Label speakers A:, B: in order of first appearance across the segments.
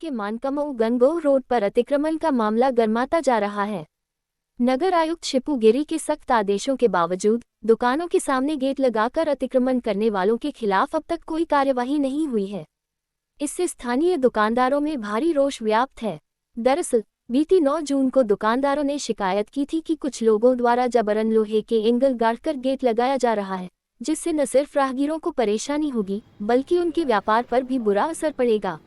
A: के मानकमऊ गंगोह रोड पर अतिक्रमण का मामला गर्माता जा रहा है। नगर आयुक्त शिपू गिरी के सख्त आदेशों के बावजूद दुकानों के सामने गेट लगाकर अतिक्रमण करने वालों के खिलाफ अब तक कोई कार्यवाही नहीं हुई है। इससे स्थानीय दुकानदारों में भारी रोष व्याप्त है। दरअसल बीती 9 जून को दुकानदारों ने शिकायत की थी कि कुछ लोगों द्वारा जबरन लोहे के एंगल गाड़कर गेट लगाया जा रहा है, जिससे न सिर्फ राहगीरों को परेशानी होगी बल्कि उनके व्यापार पर भी बुरा असर पड़ेगा।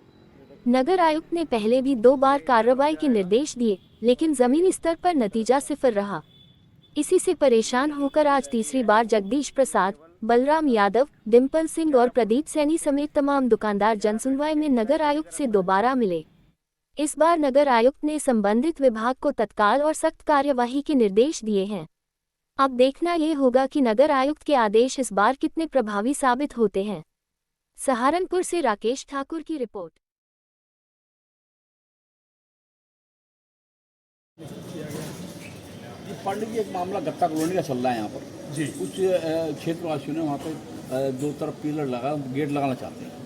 A: नगर आयुक्त ने पहले भी 2 बार कार्रवाई के निर्देश दिए, लेकिन जमीनी स्तर पर नतीजा सिफर रहा। इसी से परेशान होकर आज तीसरी बार जगदीश प्रसाद, बलराम यादव, डिम्पल सिंह और प्रदीप सैनी समेत तमाम दुकानदार जनसुनवाई में नगर आयुक्त से दोबारा मिले। इस बार नगर आयुक्त ने संबंधित विभाग को तत्काल और सख्त कार्यवाही के निर्देश दिए हैं। अब देखना ये होगा कि नगर आयुक्त के आदेश इस बार कितने प्रभावी साबित होते हैं। सहारनपुर से राकेश ठाकुर की रिपोर्ट।
B: पंडित जी, एक मामला गत्ता कॉलोनी का चल रहा है यहाँ पर जी। कुछ क्षेत्रवासियों ने वहाँ पर 2 तरफ पिलर लगा, गेट लगाना चाहते हैं।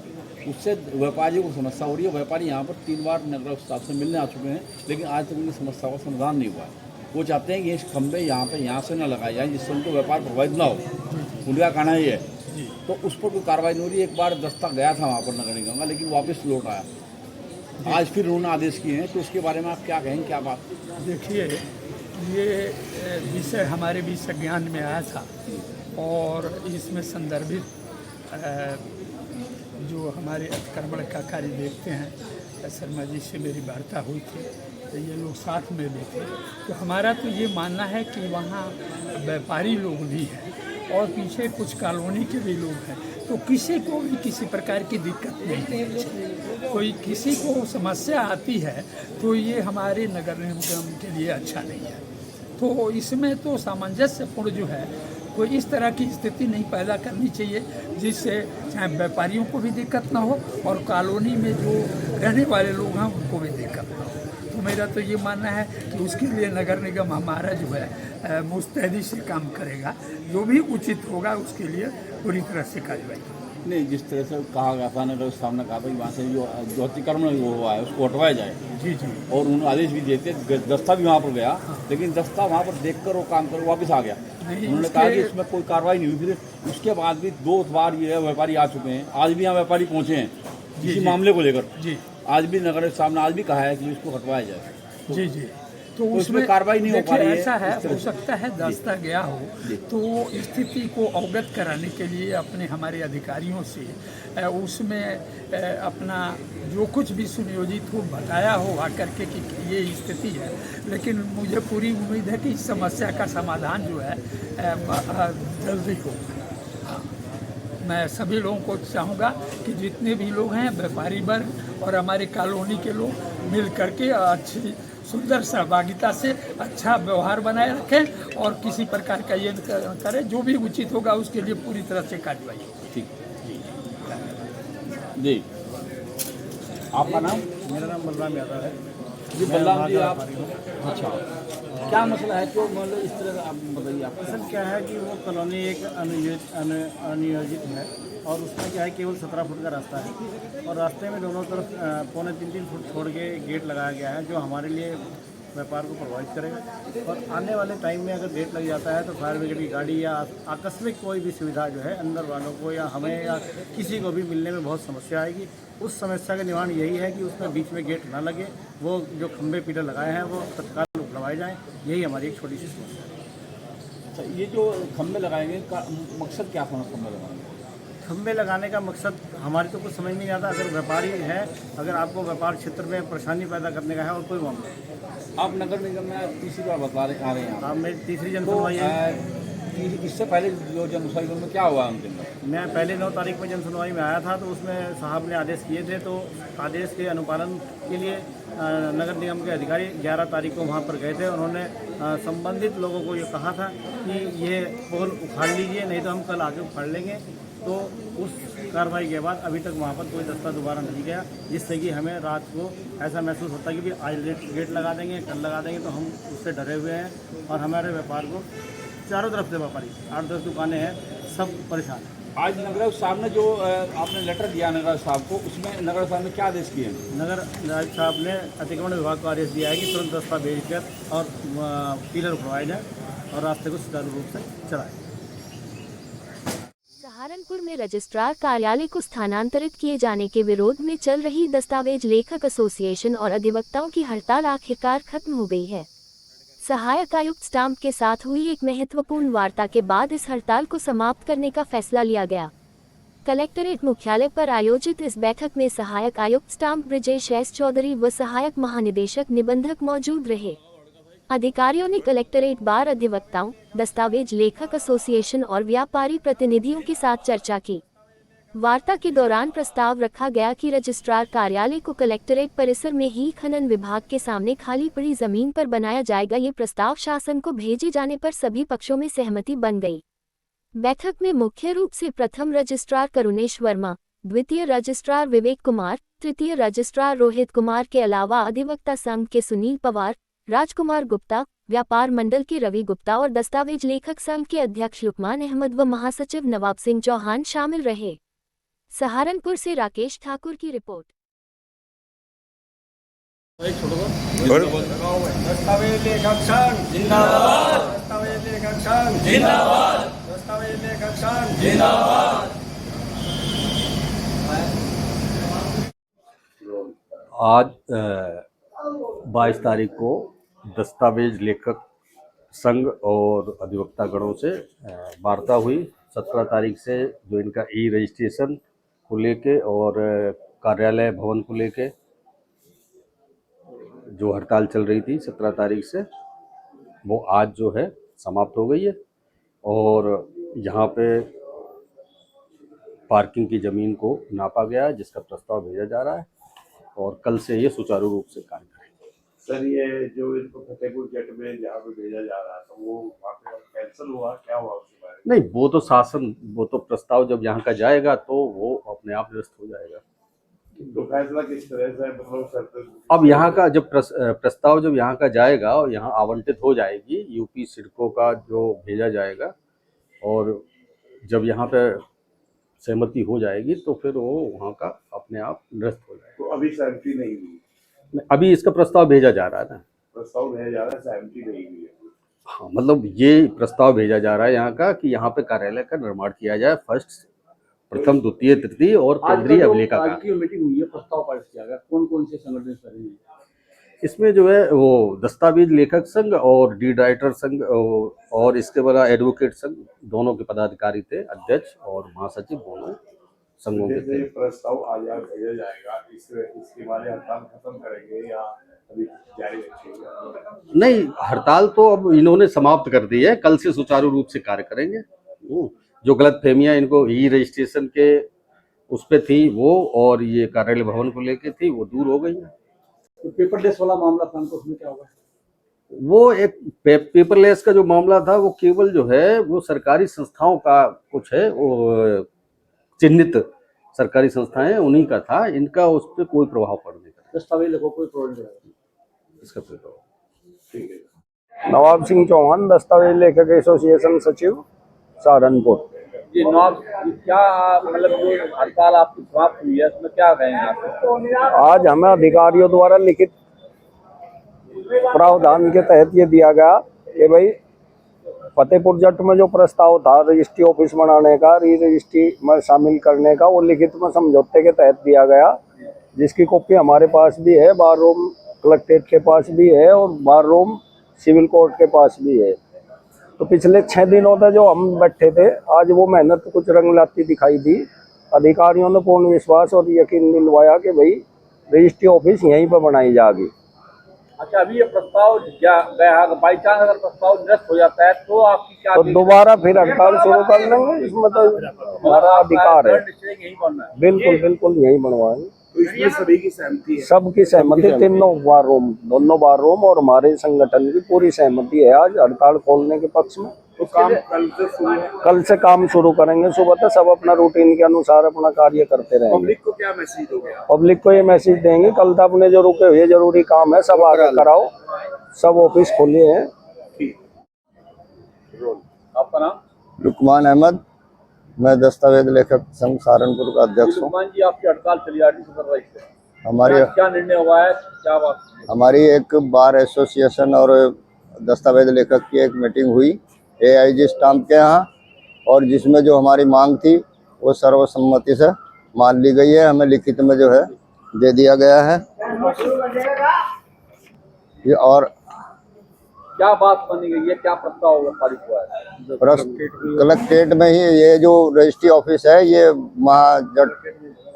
B: उससे व्यापारियों को समस्या हो रही है। व्यापारी यहाँ पर 3 बार नगर स्टाफ से मिलने आ चुके हैं, लेकिन आज तक उनकी समस्या का समाधान नहीं हुआ है। वो चाहते हैं कि ये खंभे यहाँ से न लगाए जाए, जिससे उनको व्यापार प्रभावित ना हो। उनका कहना ये है, तो उस पर कोई कार्रवाई नहीं हो रही है। एक बार दस्ता गया था वहाँ पर नगर निगम का, लेकिन वापस लौट आया। आज फिर उन्होंने आदेश किए हैं, तो उसके बारे में आप क्या कहेंगे, क्या बात?
C: देखिए, ये विषय हमारे भी संज्ञान में आया था और इसमें संदर्भित जो हमारे अतिक्रमण का कार्य देखते हैं शर्मा जी से मेरी वार्ता हुई थी, तो ये लोग साथ में भी थे। तो हमारा तो ये मानना है कि वहाँ व्यापारी लोग भी हैं और पीछे कुछ कॉलोनी के भी लोग हैं, तो किसी को भी किसी प्रकार की दिक्कत नहीं है। कोई किसी को समस्या आती है तो ये हमारे नगर निगम के लिए अच्छा नहीं है। तो इसमें तो सामंजस्यपूर्ण जो है, कोई इस तरह की स्थिति नहीं पैदा करनी चाहिए जिससे चाहे व्यापारियों को भी दिक्कत ना हो और कॉलोनी में जो रहने वाले लोग हैं उनको भी दिक्कत ना हो। तो मेरा तो ये मानना है कि उसके लिए नगर निगम हमारा जो है मुस्तैदी से काम करेगा। जो भी उचित होगा उसके लिए पूरी तरह से कार्रवाई।
B: नहीं, जिस तरह से कहा गया था, नगर सामने कहा था कि वहाँ से जो अतिक्रमण वो हुआ है उसको हटवाया जाए।
C: जी जी।
B: और उन्होंने आदेश भी देते, दस्ता भी वहाँ पर गया। हाँ। लेकिन दस्ता वहाँ पर देखकर वो काम कर वापस आ गया। उन्होंने कहा कि इसमें कोई कार्रवाई नहीं हुई। फिर उसके बाद भी 2 बार ये व्यापारी आ चुके हैं। आज भी यहाँ व्यापारी पहुँचे हैं इसी मामले को लेकर जी। आज भी नगर सामने आज भी कहा है कि इसको हटवाया जाए।
C: जी जी। तो
B: उसमें कार्रवाई नहीं हो पा रही है।
C: ऐसा है, हो सकता है दस्ता गया हो, तो स्थिति को अवगत कराने के लिए अपने हमारे अधिकारियों से उसमें अपना जो कुछ भी सुनियोजित हो बताया हो आकर के कि ये स्थिति है। लेकिन मुझे पूरी उम्मीद है कि इस समस्या का समाधान जो है जल्दी हो। मैं सभी लोगों को चाहूँगा कि जितने भी लोग हैं, व्यापारी वर्ग और हमारे कॉलोनी के लोग मिल करके अच्छी सुंदर सहभागिता से अच्छा व्यवहार बनाए रखें और किसी प्रकार का ये करें। जो भी उचित होगा उसके लिए पूरी तरह से कार्रवाई।
B: ठीक जी। आपका नाम?
D: मेरा नाम बलराम यादव है
B: जी। बलराम जी, आप अच्छा, क्या मसला है? क्यों मतलब इस तरह आप बताइए। आप
D: असल क्या है कि वो कॉलोनी एक अनियोजित है और उसमें क्या है केवल 17 फुट का रास्ता है और रास्ते में दोनों तरफ 2.25-3 फुट छोड़ के गेट लगाया गया है, जो हमारे लिए व्यापार को प्रभावित करेगा। और आने वाले टाइम में अगर गेट लग जाता है तो फायर ब्रिगेड की गाड़ी या आकस्मिक कोई भी सुविधा जो है अंदर वालों को या हमें या किसी को भी मिलने में बहुत समस्या आएगी। उस समस्या का निवारण यही है कि उसमें बीच में गेट ना लगे, वो जो खंभे पिलर लगाए हैं वो तत्काल उठवाए जाएँ। यही हमारी एक छोटी सी समस्या है।
B: अच्छा, ये जो खंभे लगाएंगे का मकसद क्या होना? खंभे लगाएंगे,
D: खंभे लगाने का मकसद हमारी तो कुछ समझ नहीं आता। अगर व्यापारी है, अगर आपको व्यापार क्षेत्र में परेशानी पैदा करने का है और कोई मामला नहीं।
B: आप नगर निगम में तीसरी बार बता रहे आ रहे हैं।
D: आप मेरी तीसरी जनसुनवाई है।
B: इससे पहले जो जनसुनवाई में क्या हुआ अंतिम में?
D: मैं पहले 9 तारीख में जनसुनवाई में आया था, तो उसमें साहब ने आदेश किए थे, तो आदेश के अनुपालन के लिए नगर निगम के अधिकारी 11 तारीख को वहाँ पर गए थे। उन्होंने संबंधित लोगों को ये कहा था कि ये पोल उखाड़ लीजिए, नहीं तो हम कल आके उखाड़ लेंगे। तो उस कार्रवाई के बाद अभी तक वहाँ पर कोई दस्ता दोबारा नहीं गया, जिससे कि हमें रात को ऐसा महसूस होता है कि आज गेट लगा देंगे, कल लगा देंगे, तो हम उससे डरे हुए हैं। और हमारे व्यापार को चारों तरफ से व्यापारी 8-10 दुकानें हैं, सब परेशान हैं।
B: आज नगर साहब ने जो आपने लेटर दिया नगर साहब को, उसमें नगर साहब ने क्या आदेश किए हैं?
D: नगर राज साहब ने अतिक्रमण विभाग को आदेश दिया है कि तुरंत रास्ता भेजकर और पिलर उठवाए जाए और रास्ते को सुचारू रूप से चलाएं।
A: सहारनपुर में रजिस्ट्रार कार्यालय को स्थानांतरित किए जाने के विरोध में चल रही दस्तावेज लेखक एसोसिएशन और अधिवक्ताओं की हड़ताल आखिरकार खत्म हो गई है। सहायक आयुक्त स्टाम्प के साथ हुई एक महत्वपूर्ण वार्ता के बाद इस हड़ताल को समाप्त करने का फैसला लिया गया। कलेक्टरेट मुख्यालय पर आयोजित इस बैठक में सहायक आयुक्त स्टाम्प ब्रजेश एस चौधरी व सहायक महानिदेशक निबंधक मौजूद रहे। अधिकारियों ने कलेक्टरेट बार अधिवक्ताओं, दस्तावेज लेखक एसोसिएशन और व्यापारी प्रतिनिधियों के साथ चर्चा की। वार्ता के दौरान प्रस्ताव रखा गया कि रजिस्ट्रार कार्यालय को कलेक्टरेट परिसर में ही खनन विभाग के सामने खाली पड़ी जमीन पर बनाया जाएगा। ये प्रस्ताव शासन को भेजे जाने पर सभी पक्षों में सहमति बन गई। बैठक में मुख्य रूप से प्रथम रजिस्ट्रार करुणेश वर्मा, द्वितीय रजिस्ट्रार विवेक कुमार, तृतीय रजिस्ट्रार रोहित कुमार के अलावा अधिवक्ता संघ के सुनील पवार, राजकुमार गुप्ता, व्यापार मंडल के रवि गुप्ता और दस्तावेज लेखक संघ के अध्यक्ष लुकमान अहमद व महासचिव नवाब सिंह चौहान शामिल रहे। सहारनपुर से राकेश ठाकुर की रिपोर्ट।
D: दस्तावेज लेखक संघ जिंदाबाद, दस्तावेज लेखक संघ जिंदाबाद, दस्तावेज लेखक संघ जिंदाबाद।
E: आज 22 तारीख को दस्तावेज लेखक संघ और अधिवक्ता गणों से वार्ता हुई। 17 तारीख से जो इनका ई रजिस्ट्रेशन को लेके और कार्यालय भवन को लेके जो हड़ताल चल रही थी 17 तारीख से, वो आज जो है समाप्त हो गई है। और यहाँ पे पार्किंग की ज़मीन को नापा गया है, जिसका प्रस्ताव भेजा जा रहा है और कल से ये सुचारू रूप से कार्य करेंगे।
F: सर, ये जो इनको फतेहपुर जेट में जहाँ पे भेजा जा रहा था वो वहाँ पे कैंसिल हुआ, क्या हुआ उसके बारे में?
E: नहीं, वो तो प्रस्ताव जब यहाँ का जाएगा तो वो अपने आप निरस्त हो जाएगा।
F: तो फैसला किस तरह से, मतलब सर
E: अब यहाँ का जब प्रस्ताव जब यहाँ का जाएगा और यहाँ आवंटित हो जाएगी, यूपी सिडको का जो भेजा जाएगा, और जब यहाँ पे सहमति हो जाएगी तो फिर वो वहाँ का अपने आप निरस्त हो जाएगा।
F: तो अभी सहमति नहीं हुई?
E: अभी इसका प्रस्ताव भेजा जा रहा है ना।
F: प्रस्ताव भेजा जा रहा है, सहमति नहीं हुई है।
E: हाँ, मतलब ये प्रस्ताव भेजा जा रहा है यहाँ का कि यहाँ पे कार्यालय का निर्माण किया जाए, प्रथम, द्वितीय, तृतीय और केंद्रीय अभिलेखा का।
B: आज की मीटिंग हुई है, प्रस्ताव पारित किया गया। कौन कौन से संगठन करेंगे
E: इसमें? जो है वो दस्तावेज लेखक संघ और डीड राइटर संघ और इसके बाद एडवोकेट संघ, दोनों के पदाधिकारी थे, अध्यक्ष और महासचिव दोनों संघों के थे।
F: प्रस्ताव आज भेजा जाएगा, इसके बारे में हड़ताल खत्म करेंगे या अभी जारी रखेंगे?
E: नहीं, हड़ताल तो अब इन्होंने समाप्त कर दी है, कल से सुचारू रूप से कार्य करेंगे। जो गलतफहमियां इनको ई रजिस्ट्रेशन के उस पे थी वो और ये कार्यालय भवन को लेके थी, वो दूर हो गई है।
B: तो पेपरलेस वाला मामला था, तो उसमें क्या होगा?
E: वो एक पेपरलेस का जो मामला था वो केवल जो है वो सरकारी संस्थाओं का कुछ है, वो चिन्हित सरकारी संस्थाएं उन्हीं का था, इनका उस पर कोई प्रभाव पड़ नहीं था।
B: दस्तावेज लेखकों को कोई प्रॉब्लम नहीं,
E: इसका कोई प्रभाव।
F: ठीक है।
G: नवाब सिंह चौहान, दस्तावेज लेखक एसोसिएशन सचिव, सहारनपुर।
B: जी नवाब, क्या मतलब जो हड़ताल आपकी समाप्त हुई है उसमें क्या कहेंगे आप?
G: आज हमें अधिकारियों द्वारा लिखित प्रावधान के तहत ये दिया गया कि भाई फतेहपुर जट में जो प्रस्ताव था रजिस्ट्री ऑफिस बनाने का, री रजिस्ट्री में शामिल करने का, वो लिखित में समझौते के तहत दिया गया, जिसकी कॉपी हमारे पास भी है, बार रूम कलेक्ट्रेट के पास भी है और बार रूम सिविल कोर्ट के पास भी है। तो पिछले 6 दिनों तक जो हम बैठे थे, आज वो मेहनत कुछ रंग लाती दिखाई दी। अधिकारियों ने पूर्ण विश्वास और यकीन दिलवाया कि भाई रजिस्ट्री ऑफिस यहीं पर बनाई जाएगी।
B: अच्छा, अभी ये प्रस्ताव गया, बाई चांस अगर प्रस्ताव निरस्त हो जाता है तो आपकी क्या?
G: तो दोबारा फिर हड़ताल शुरू कर लेंगे, इसमें तो हमारा अधिकार है।
B: यही बनना है।
G: बिल्कुल बिल्कुल यही बनवाएंगे।
F: तो इसमें सभी की सहमति है?
G: सबकी सहमति, तीनों बार रूम, दोनों बार रूम और हमारे संगठन की पूरी सहमति है आज हड़ताल खोलने के पक्ष में।
F: तो काम कल से शुरू है?
G: कल से काम शुरू करेंगे सुबह तक, सब अपना रूटीन के अनुसार अपना कार्य करते रहेंगे।
F: पब्लिक को क्या मैसेज दोगे?
G: पब्लिक को ये मैसेज देंगे, कल तक अपने जो रुके हुए जरूरी काम है सब आगे कराओ, सब ऑफिस खोले हैं।
B: आपका नाम?
H: लुकमान अहमद, मैं दस्तावेज लेखक संघ सहारनपुर का अध्यक्ष हूँ।
B: जी आपकी हड़ताल चली आ रही सुपरवाइज से,
H: हमारी
B: क्या निर्णय हुआ है, क्या बात?
H: हमारी एक बार एसोसिएशन और दस्तावेज लेखक की एक मीटिंग हुई AIG स्टाम्प के यहाँ, और जिसमें जो हमारी मांग थी वो सर्वसम्मति से मान ली गई है। हमें लिखित में जो है दे दिया गया है। ये और
B: क्या बात बनी गई है, क्या प्रस्ताव पारित हुआ है?
H: कलेक्ट्रेट में ही ये जो रजिस्ट्री ऑफिस है ये महाजट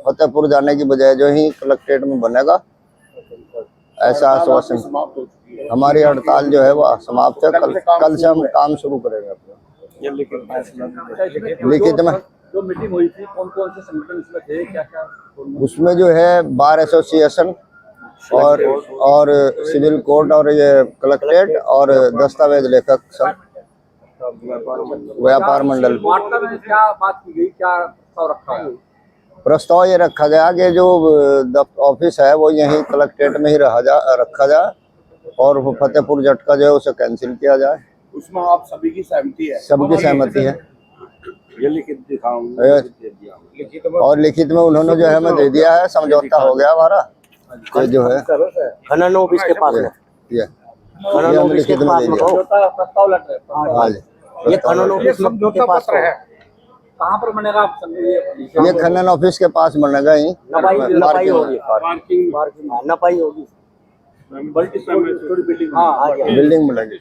H: फतेहपुर जाने की बजाय जो ही कलेक्ट्रेट में बनेगा, ऐसा आश्वासन। हमारी हड़ताल जो है वो समाप्त है। कल से हम काम शुरू करेंगे अपना। लिखित में
B: जो मीटिंग हुई थी कौन कौन से संगठन इसमें थे, क्या क्या?
H: उसमें जो है बार एसोसिएशन और सिविल कोर्ट और ये कलेक्ट्रेट और दस्तावेज लेखक संघ, व्यापार मंडल।
B: वार्ता में क्या बात की गई, क्या प्रस्ताव रखा है?
H: प्रस्ताव ये रखा गया कि जो ऑफिस है वो यहीं कलेक्ट्रेट में ही रखा जाए और वो फतेहपुर जट का जो है उसे कैंसिल किया जाए।
F: उसमें आप सभी की सहमति है?
H: सबकी सहमति है।
F: ये लिखित दिखाऊं
H: और लिखित में उन्होंने जो है हमें दे दिया है, समझौता हो गया हमारा। तो जो है
I: खनन ऑफिस के पास में,
H: ये
I: खनन ऑफिस के पास में
B: प्रस्ताव लेटर है।
H: हाँ जी,
I: ये खनन ऑफिस के पास है।
B: कहाँ पर बनेगा?
H: ये खनन ऑफिस के पास बनेगा ही।
I: नपाई होगी, नपाई होगी,
B: बिल्डिंग
I: हाँ
H: बिल्डिंग बनेगी।